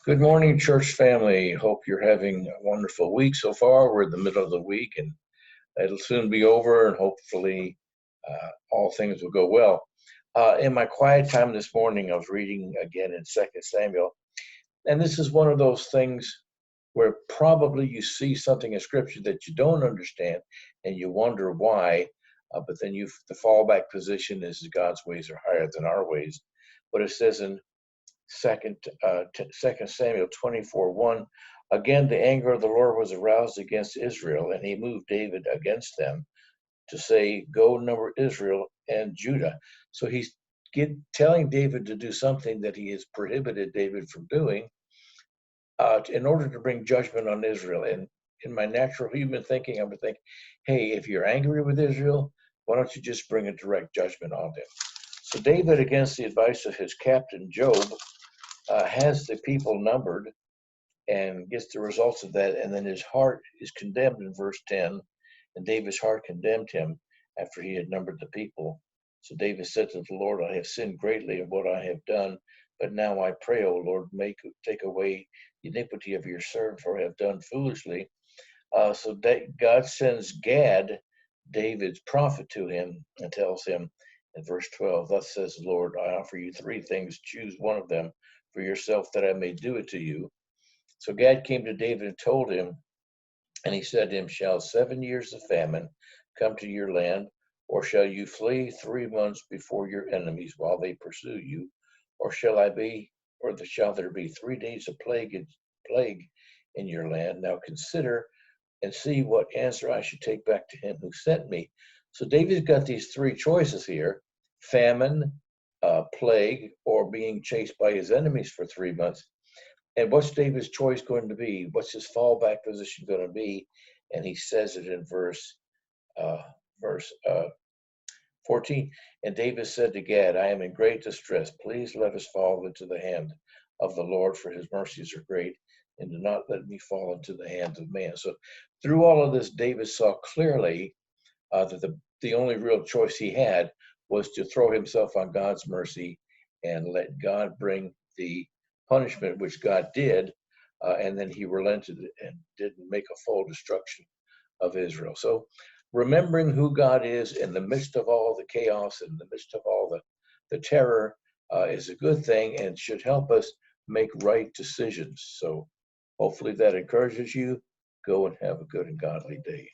Good morning, church family. Hope you're having a wonderful week so far. We're in the middle of the week and it'll soon be over, and hopefully all things will go well. In my quiet time this morning, I was reading again in 2 Samuel, and this is one of those things where probably you see something in Scripture that you don't understand and you wonder why, but then the fallback position is God's ways are higher than our ways. But it says in Second Samuel 24:1. Again, the anger of the Lord was aroused against Israel, and he moved David against them to say, "Go number Israel and Judah." So he's telling David to do something that he has prohibited David from doing in order to bring judgment on Israel. And in my natural human thinking, I would think, hey, if you're angry with Israel, why don't you just bring a direct judgment on them? So David, against the advice of his captain Job, has the people numbered and gets the results of that, and then his heart is condemned in verse 10, and David's heart condemned him after he had numbered the people. So David said to the Lord, I have sinned greatly in what I have done, but now I pray, O Lord, take away the iniquity of your servant, for I have done foolishly. So God sends Gad, David's prophet, to him and tells him in verse 12, thus says the Lord, I offer you three things, choose one of them for yourself, that I may do it to you. So Gad came to David and told him, and he said to him, shall 7 years of famine come to your land, or shall you flee 3 months before your enemies while they pursue you? Or shall there be 3 days of plague in your land? Now consider and see what answer I should take back to him who sent me. So David's got these three choices here: famine, plague, or being chased by his enemies for 3 months. And what's David's choice going to be? What's his fallback position going to be? And he says it in verse 14. And David said to Gad, I am in great distress. Please let us fall into the hand of the Lord, for his mercies are great, and do not let me fall into the hands of man. So through all of this, David saw clearly that the only real choice he had was to throw himself on God's mercy and let God bring the punishment, which God did, and then he relented and didn't make a full destruction of Israel. So remembering who God is in the midst of all the chaos, in the midst of all the terror, is a good thing and should help us make right decisions. So hopefully that encourages you. Go and have a good and godly day.